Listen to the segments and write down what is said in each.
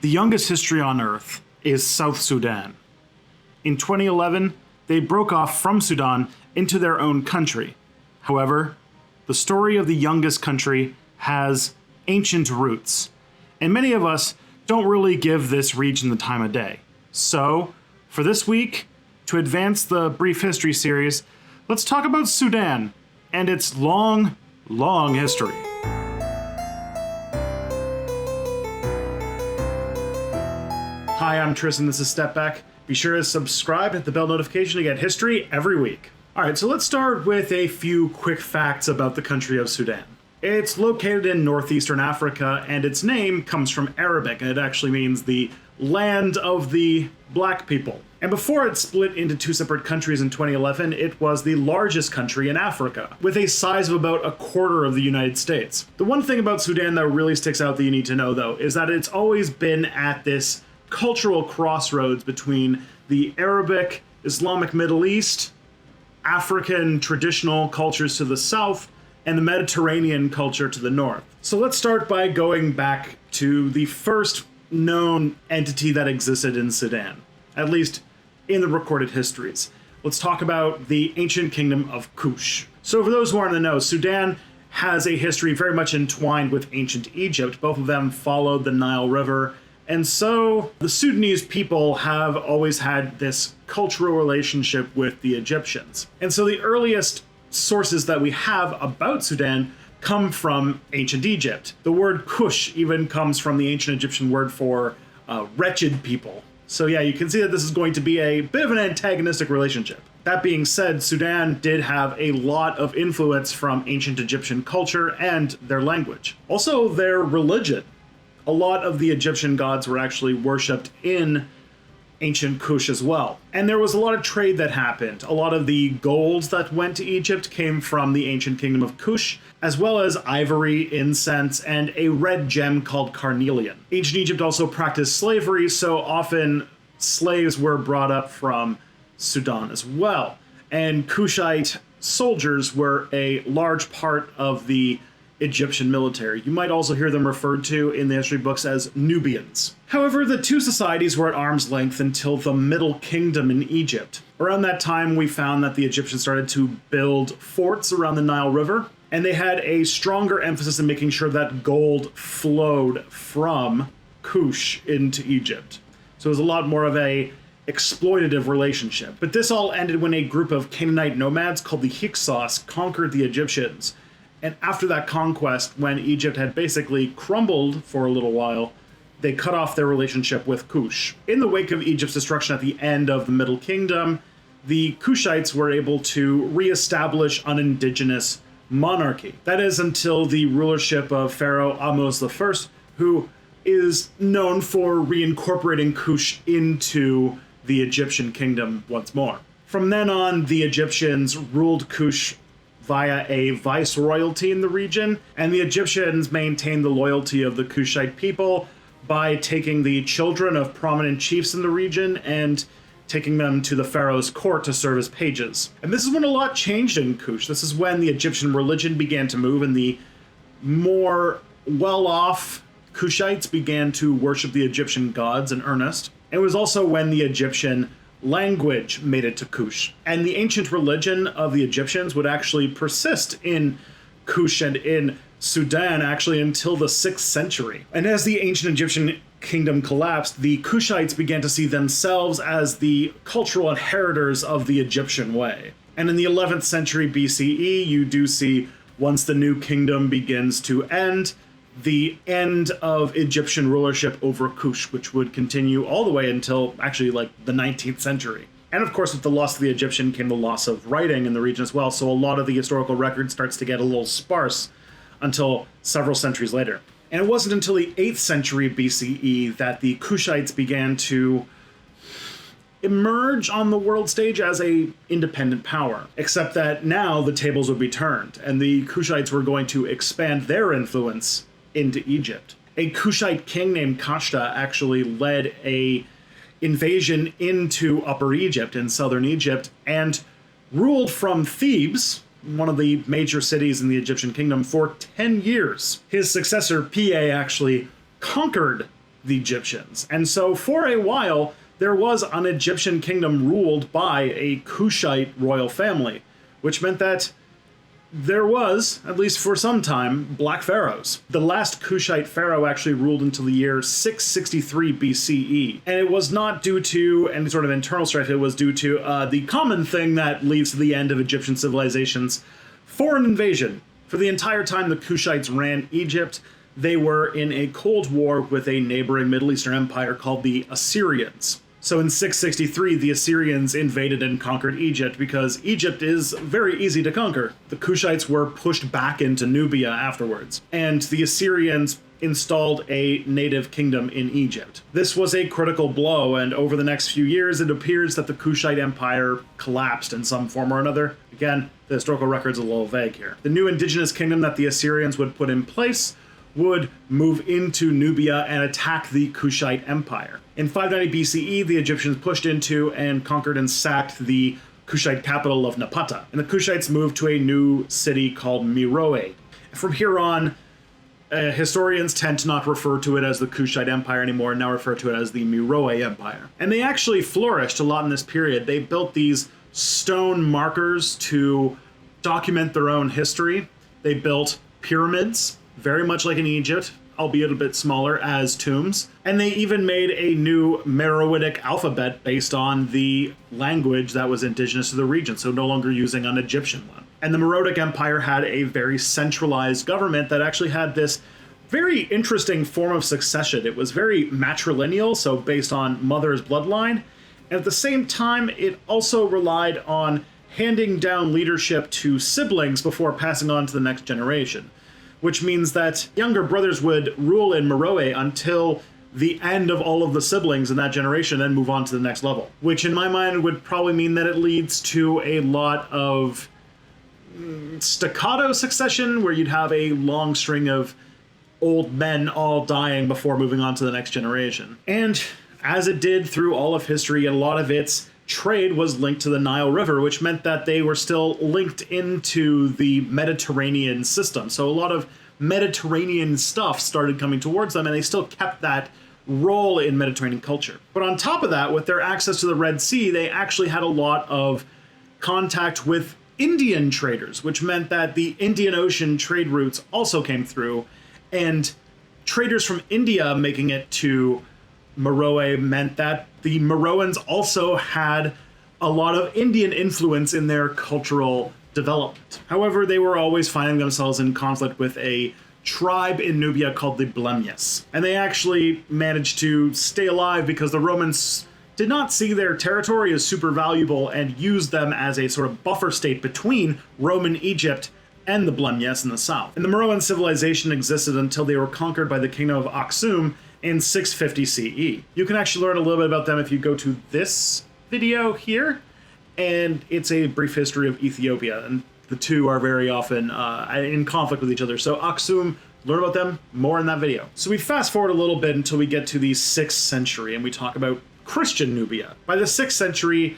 The youngest history on Earth is South Sudan. In 2011, they broke off from Sudan into their own country. However, the story of the youngest country has ancient roots, and many of us don't really give this region the time of day. So, for this week, to advance the brief history series, let's talk about Sudan and its long, long history. Hi, I'm Tristan, this is Step Back. Be sure to subscribe, hit the bell notification to get history every week. Alright, so let's start with a few quick facts about the country of Sudan. It's located in northeastern Africa, and its name comes from Arabic, and it actually means the land of the black people. And before it split into two separate countries in 2011, it was the largest country in Africa, with a size of about a quarter of the United States. The one thing about Sudan that really sticks out that you need to know, though, is that it's always been at this cultural crossroads between the Arabic, Islamic Middle East, African traditional cultures to the south, and the Mediterranean culture to the north. So let's start by going back to the first known entity that existed in Sudan, at least in the recorded histories. Let's talk about the ancient kingdom of Kush. So for those who aren't in the know, Sudan has a history very much entwined with ancient Egypt. Both of them followed the Nile River. And so the Sudanese people have always had this cultural relationship with the Egyptians. And so the earliest sources that we have about Sudan come from ancient Egypt. The word Kush even comes from the ancient Egyptian word for wretched people. So yeah, you can see that this is going to be a bit of an antagonistic relationship. That being said, Sudan did have a lot of influence from ancient Egyptian culture and their language. Also, their religion. A lot of the Egyptian gods were actually worshipped in ancient Kush as well. And there was a lot of trade that happened. A lot of the gold that went to Egypt came from the ancient kingdom of Kush, as well as ivory, incense, and a red gem called carnelian. Ancient Egypt also practiced slavery, so often slaves were brought up from Sudan as well. And Kushite soldiers were a large part of the Egyptian military. You might also hear them referred to in the history books as Nubians. However, the two societies were at arm's length until the Middle Kingdom in Egypt. Around that time, we found that the Egyptians started to build forts around the Nile River, and they had a stronger emphasis in making sure that gold flowed from Kush into Egypt. So it was a lot more of a exploitative relationship. But this all ended when a group of Canaanite nomads called the Hyksos conquered the Egyptians. And after that conquest, when Egypt had basically crumbled for a little while, they cut off their relationship with Kush. In the wake of Egypt's destruction at the end of the Middle Kingdom, the Kushites were able to reestablish an indigenous monarchy. That is until the rulership of Pharaoh Ahmose I, who is known for reincorporating Kush into the Egyptian kingdom once more. From then on, the Egyptians ruled Kush via a viceroyalty in the region, and the Egyptians maintained the loyalty of the Kushite people by taking the children of prominent chiefs in the region and taking them to the pharaoh's court to serve as pages. And this is when a lot changed in Kush. This is when the Egyptian religion began to move, and the more well-off Kushites began to worship the Egyptian gods in earnest. It was also when the Egyptian language made it to Kush. And the ancient religion of the Egyptians would actually persist in Kush and in Sudan actually until the 6th century. And as the ancient Egyptian kingdom collapsed, the Kushites began to see themselves as the cultural inheritors of the Egyptian way. And in the 11th century BCE, you do see, once the new kingdom begins to end, the end of Egyptian rulership over Kush, which would continue all the way until actually like the 19th century. And of course, with the loss of the Egyptian came the loss of writing in the region as well, so a lot of the historical record starts to get a little sparse until several centuries later. And it wasn't until the 8th century BCE that the Kushites began to emerge on the world stage as a independent power, except that now the tables would be turned, and the Kushites were going to expand their influence into Egypt. A Kushite king named Kashta actually led a invasion into Upper Egypt in southern Egypt and ruled from Thebes, one of the major cities in the Egyptian kingdom, for 10 years. His successor, Pa, actually conquered the Egyptians. And so for a while, there was an Egyptian kingdom ruled by a Kushite royal family, which meant that there was, at least for some time, black pharaohs. The last Kushite pharaoh actually ruled until the year 663 BCE. And it was not due to any sort of internal strife, it was due to the common thing that leads to the end of Egyptian civilizations: foreign invasion. For the entire time the Kushites ran Egypt, they were in a cold war with a neighboring Middle Eastern empire called the Assyrians. So in 663, the Assyrians invaded and conquered Egypt because Egypt is very easy to conquer. The Kushites were pushed back into Nubia afterwards, and the Assyrians installed a native kingdom in Egypt. This was a critical blow, and over the next few years, it appears that the Kushite Empire collapsed in some form or another. Again, the historical record's a little vague here. The new indigenous kingdom that the Assyrians would put in place would move into Nubia and attack the Kushite Empire. In 590 BCE, the Egyptians pushed into and conquered and sacked the Kushite capital of Napata, and the Kushites moved to a new city called Meroe. From here on, historians tend to not refer to it as the Kushite Empire anymore, and now refer to it as the Meroe Empire. And they actually flourished a lot in this period. They built these stone markers to document their own history. They built pyramids, very much like in Egypt, albeit a bit smaller, as tombs. And they even made a new Meroitic alphabet based on the language that was indigenous to the region, so no longer using an Egyptian one. And the Meroitic Empire had a very centralized government that actually had this very interesting form of succession. It was very matrilineal, so based on mother's bloodline. And at the same time, it also relied on handing down leadership to siblings before passing on to the next generation, which means that younger brothers would rule in Meroe until the end of all of the siblings in that generation, then move on to the next level. Which in my mind would probably mean that it leads to a lot of staccato succession, where you'd have a long string of old men all dying before moving on to the next generation. And as it did through all of history, a lot of its trade was linked to the Nile River, which meant that they were still linked into the Mediterranean system. So a lot of Mediterranean stuff started coming towards them, and they still kept that role in Mediterranean culture. But on top of that, with their access to the Red Sea, they actually had a lot of contact with Indian traders, which meant that the Indian Ocean trade routes also came through, and traders from India making it to Meroe meant that the Meroans also had a lot of Indian influence in their cultural development. However, they were always finding themselves in conflict with a tribe in Nubia called the Blemyas. And they actually managed to stay alive because the Romans did not see their territory as super valuable and used them as a sort of buffer state between Roman Egypt and the Blemyas in the south. And the Meroan civilization existed until they were conquered by the kingdom of Aksum in 650 CE. You can actually learn a little bit about them if you go to this video here, and it's a brief history of Ethiopia, and the two are very often in conflict with each other. So Aksum, learn about them more in that video. So we fast forward a little bit until we get to the 6th century, and we talk about Christian Nubia. By the 6th century,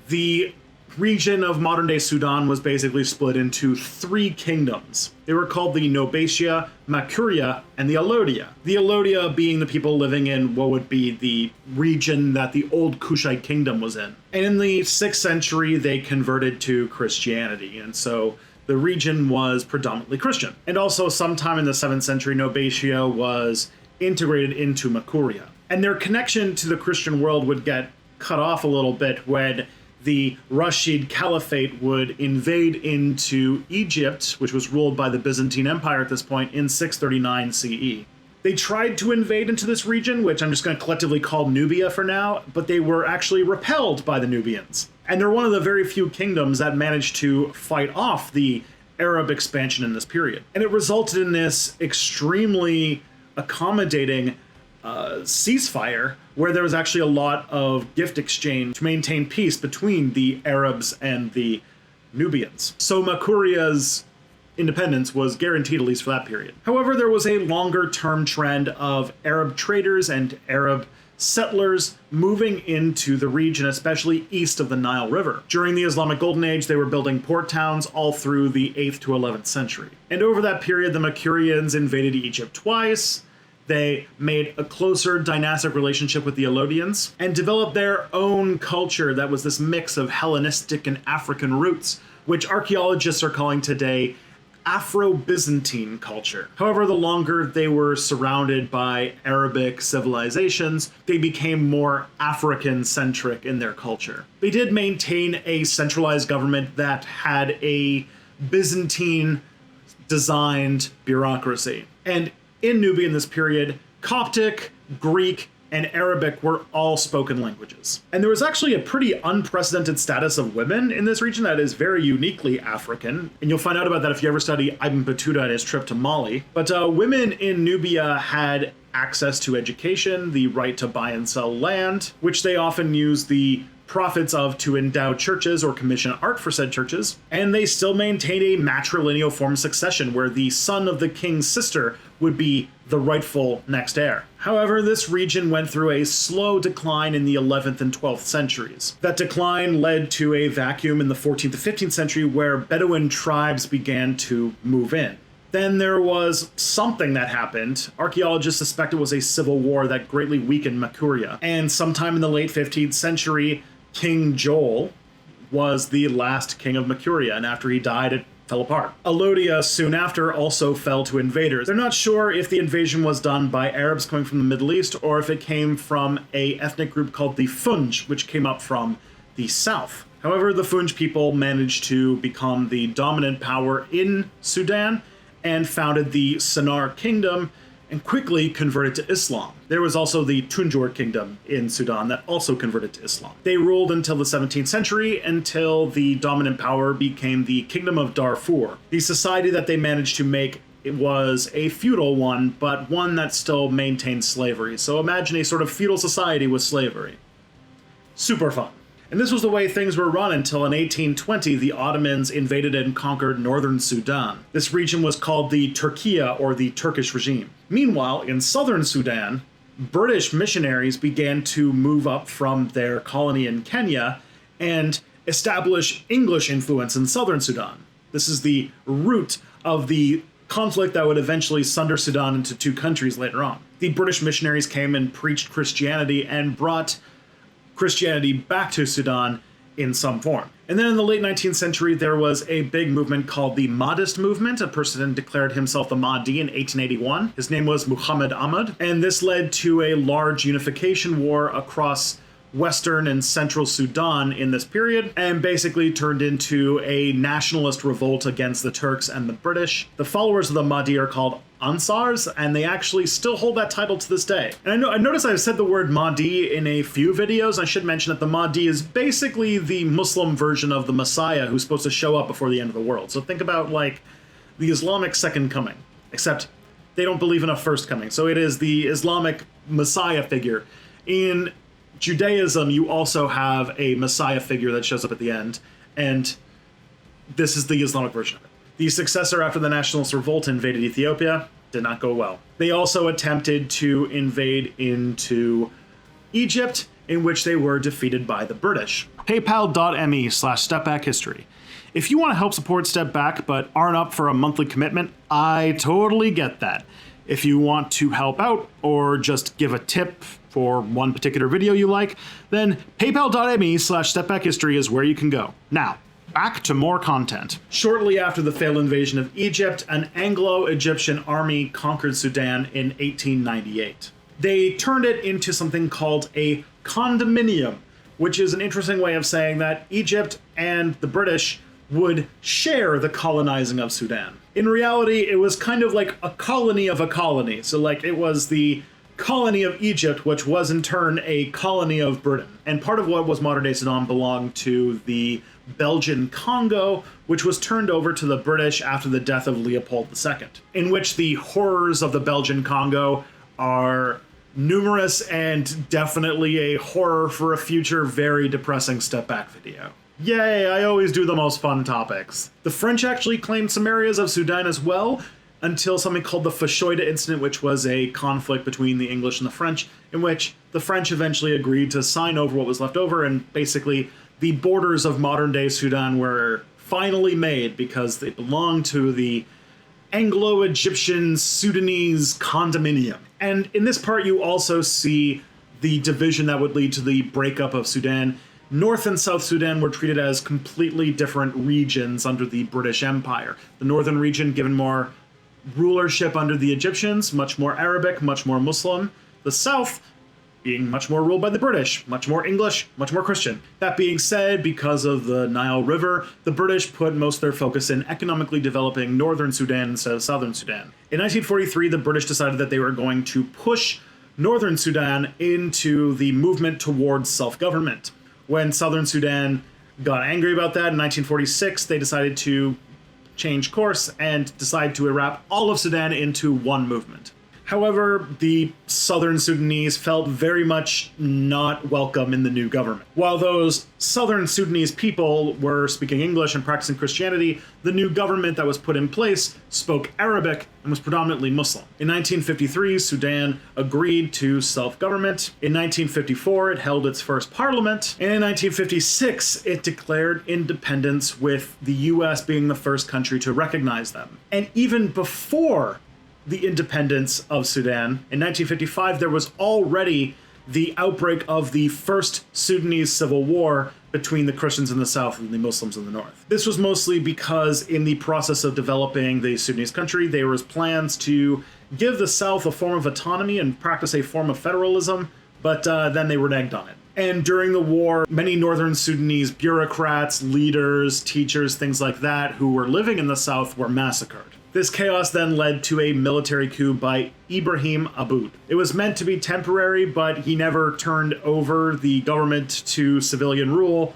the region of modern-day Sudan was basically split into 3 kingdoms. They were called the Nobatia, Makuria, and the Alodia. The Alodia being the people living in what would be the region that the old Kushite kingdom was in. And in the 6th century, they converted to Christianity, and so the region was predominantly Christian. And also sometime in the 7th century, Nobatia was integrated into Makuria. And their connection to the Christian world would get cut off a little bit when the Rashid Caliphate would invade into Egypt, which was ruled by the Byzantine Empire at this point, in 639 CE. They tried to invade into this region, which I'm just going to collectively call Nubia for now, but they were actually repelled by the Nubians. And they're one of the very few kingdoms that managed to fight off the Arab expansion in this period. And it resulted in this extremely accommodating ceasefire, where there was actually a lot of gift exchange to maintain peace between the Arabs and the Nubians. So Makuria's independence was guaranteed, at least for that period. However, there was a longer-term trend of Arab traders and Arab settlers moving into the region, especially east of the Nile River. During the Islamic Golden Age, they were building port towns all through the 8th to 11th century. And over that period, the Makurians invaded Egypt twice. They made a closer dynastic relationship with the Elodians and developed their own culture that was this mix of Hellenistic and African roots, which archaeologists are calling today Afro-Byzantine culture. However, the longer they were surrounded by Arabic civilizations, they became more African-centric in their culture. They did maintain a centralized government that had a Byzantine-designed bureaucracy. And in Nubia in this period, Coptic, Greek, and Arabic were all spoken languages. And there was actually a pretty unprecedented status of women in this region that is very uniquely African. And you'll find out about that if you ever study Ibn Battuta and his trip to Mali. But women in Nubia had access to education, the right to buy and sell land, which they often used the profits of to endow churches or commission art for said churches. And they still maintained a matrilineal form of succession where the son of the king's sister would be the rightful next heir. However, this region went through a slow decline in the 11th and 12th centuries. That decline led to a vacuum in the 14th to 15th century where Bedouin tribes began to move in. Then there was something that happened. Archaeologists suspect it was a civil war that greatly weakened Makuria. And sometime in the late 15th century, King Joel was the last king of Makuria, and after he died, it fell apart. Alodia soon after also fell to invaders. They're not sure if the invasion was done by Arabs coming from the Middle East or if it came from an ethnic group called the Funj, which came up from the south. However, the Funj people managed to become the dominant power in Sudan and founded the Sennar Kingdom and quickly converted to Islam. There was also the Tunjur Kingdom in Sudan that also converted to Islam. They ruled until the 17th century, until the dominant power became the Kingdom of Darfur. The society that they managed to make, it was a feudal one, but one that still maintained slavery. So imagine a sort of feudal society with slavery. Super fun. And this was the way things were run until in 1820 the Ottomans invaded and conquered northern Sudan. This region was called the Turkiya, or the Turkish Regime. Meanwhile, in southern Sudan, British missionaries began to move up from their colony in Kenya and establish English influence in southern Sudan. This is the root of the conflict that would eventually sunder Sudan into two countries later on. The British missionaries came and preached Christianity and brought Christianity back to Sudan in some form. And then in the late 19th century, there was a big movement called the Mahdist movement. A person declared himself the Mahdi in 1881. His name was Muhammad Ahmad. And this led to a large unification war across western and central Sudan in this period, and basically turned into a nationalist revolt against the Turks and the British. The followers of the Mahdi are called Ansars, and they actually still hold that title to this day. And I noticed I've said the word Mahdi in a few videos. I should mention that the Mahdi is basically the Muslim version of the Messiah who's supposed to show up before the end of the world. So think about like the Islamic second coming, except they don't believe in a first coming. So it is the Islamic Messiah figure. In Judaism, you also have a Messiah figure that shows up at the end, and this is the Islamic version of it. The successor after the nationalist revolt invaded Ethiopia. Did not go well. They also attempted to invade into Egypt, in which they were defeated by the British. PayPal.me/stepbackhistory. If you want to help support Step Back but aren't up for a monthly commitment, I totally get that. If you want to help out or just give a tip for one particular video you like, then paypal.me/stepbackhistory is where you can go. Now, back to more content. Shortly after the failed invasion of Egypt, an Anglo-Egyptian army conquered Sudan in 1898. They turned it into something called a condominium, which is an interesting way of saying that Egypt and the British would share the colonizing of Sudan. In reality, it was kind of like a colony of a colony. So like it was the colony of Egypt, which was in turn a colony of Britain. And part of what was modern-day Sudan belonged to the Belgian Congo, which was turned over to the British after the death of Leopold II, in which the horrors of the Belgian Congo are numerous and definitely a horror for a future very depressing Step Back video. Yay, I always do the most fun topics. The French actually claimed some areas of Sudan as well, until something called the Fashoda Incident, which was a conflict between the English and the French, in which the French eventually agreed to sign over what was left over, and basically the borders of modern-day Sudan were finally made because they belonged to the Anglo-Egyptian Sudanese condominium. And in this part, you also see the division that would lead to the breakup of Sudan. North and South Sudan were treated as completely different regions under the British Empire. The northern region given more rulership under the Egyptians, much more Arabic, much more Muslim. The south being much more ruled by the British, much more English, much more Christian. That being said, because of the Nile River, the British put most of their focus in economically developing northern Sudan instead of southern Sudan. In 1943, the British decided that they were going to push northern Sudan into the movement towards self-government. When southern Sudan got angry about that in 1946, they decided to change course and decide to wrap all of Sudan into one movement. However, the southern Sudanese felt very much not welcome in the new government. While those southern Sudanese people were speaking English and practicing Christianity, the new government that was put in place spoke Arabic and was predominantly Muslim. In 1953, Sudan agreed to self-government. In 1954, it held its first parliament. And in 1956, it declared independence, with the US being the first country to recognize them. And even before the independence of Sudan, in 1955, there was already the outbreak of the first Sudanese civil war between the Christians in the south and the Muslims in the north. This was mostly because in the process of developing the Sudanese country, there was plans to give the south a form of autonomy and practice a form of federalism, but then they reneged on it. And during the war, many northern Sudanese bureaucrats, leaders, teachers, things like that, who were living in the south were massacred. This chaos then led to a military coup by Ibrahim Aboud. It was meant to be temporary, but he never turned over the government to civilian rule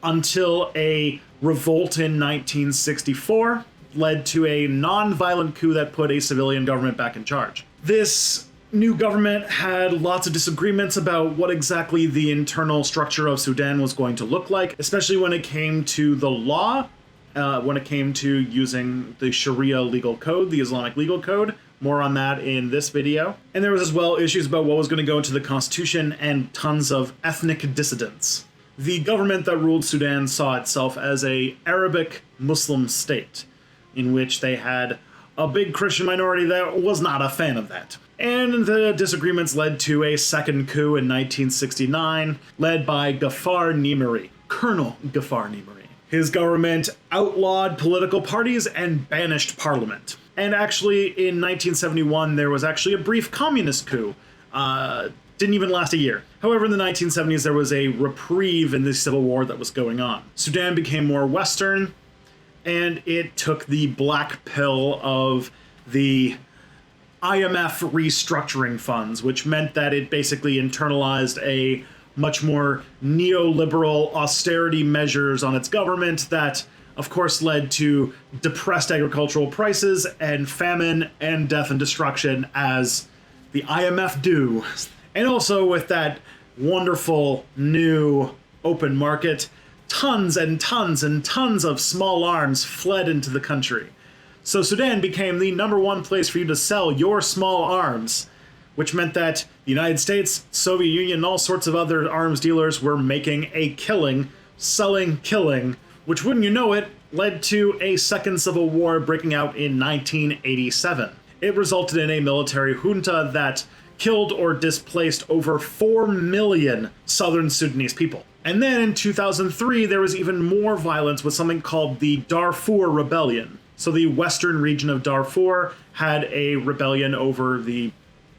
until a revolt in 1964 led to a non-violent coup that put a civilian government back in charge. This new government had lots of disagreements about what exactly the internal structure of Sudan was going to look like, especially when it came to the law. When it came to using the Sharia legal code, the Islamic legal code. More on that in this video. And there was as well issues about what was going to go into the constitution and tons of ethnic dissidents. The government that ruled Sudan saw itself as an Arabic Muslim state, in which they had a big Christian minority that was not a fan of that. And the disagreements led to a second coup in 1969, led by Ghaffar Nimri, Colonel Ghaffar Nimri. His government outlawed political parties and banished parliament. And actually, in 1971, there was actually a brief communist coup. Didn't even last a year. However, in the 1970s, there was a reprieve in the civil war that was going on. Sudan became more Western, and it took the black pill of the IMF restructuring funds, which meant that it basically internalized a much more neoliberal austerity measures on its government that, of course, led to depressed agricultural prices and famine and death and destruction, as the IMF do. And also with that wonderful new open market, tons and tons and tons of small arms fled into the country. So Sudan became the #1 place for you to sell your small arms, which meant that the United States, Soviet Union, and all sorts of other arms dealers were making a killing, selling killing, which, wouldn't you know it, led to a second civil war breaking out in 1987. It resulted in a military junta that killed or displaced over 4 million southern Sudanese people. And then in 2003, there was even more violence with something called the Darfur Rebellion. So the western region of Darfur had a rebellion over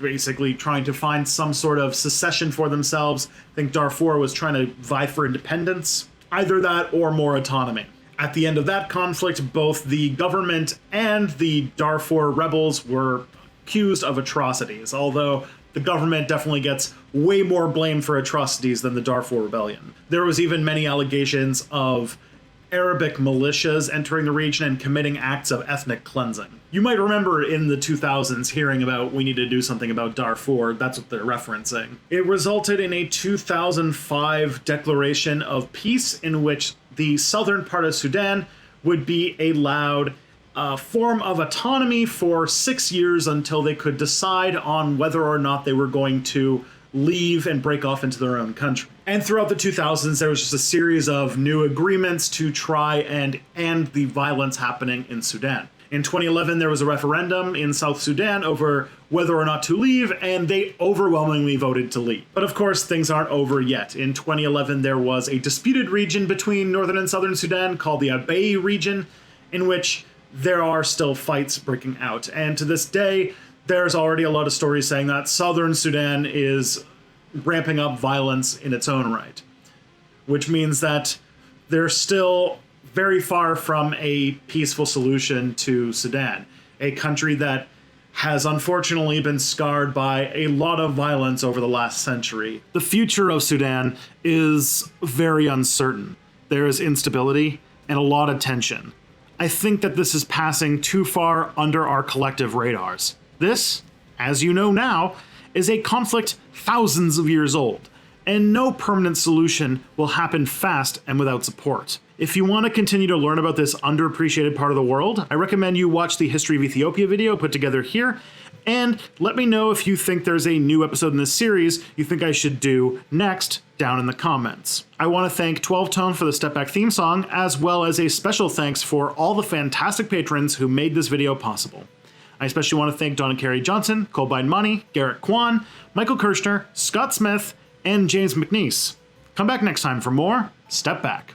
basically trying to find some sort of secession for themselves. I think Darfur was trying to vie for independence. Either that or more autonomy. At the end of that conflict, both the government and the Darfur rebels were accused of atrocities, although the government definitely gets way more blame for atrocities than the Darfur Rebellion. There was even many allegations of Arabic militias entering the region and committing acts of ethnic cleansing. You might remember in the 2000s hearing about we need to do something about Darfur. That's what they're referencing. It resulted in a 2005 declaration of peace in which the southern part of Sudan would be allowed a form of autonomy for 6 years until they could decide on whether or not they were going to leave and break off into their own country. And throughout the 2000s, there was just a series of new agreements to try and end the violence happening in Sudan. In 2011, there was a referendum in South Sudan over whether or not to leave, and they overwhelmingly voted to leave. But of course, things aren't over yet. In 2011, there was a disputed region between northern and southern Sudan called the Abbaye Region, in which there are still fights breaking out. And to this day, there's already a lot of stories saying that southern Sudan is ramping up violence in its own right, which means that they're still very far from a peaceful solution to Sudan, a country that has unfortunately been scarred by a lot of violence over the last century. The future of Sudan is very uncertain. There is instability and a lot of tension. I think that this is passing too far under our collective radars. This, as you know now, is a conflict thousands of years old, and no permanent solution will happen fast and without support. If you want to continue to learn about this underappreciated part of the world, I recommend you watch the History of Ethiopia video put together here, and let me know if you think there's a new episode in this series you think I should do next down in the comments. I want to thank 12 Tone for the Step Back theme song, as well as a special thanks for all the fantastic patrons who made this video possible. I especially want to thank Donna Carey Johnson, Colbine Money, Garrett Kwan, Michael Kirshner, Scott Smith, and James McNeese. Come back next time for more Step Back.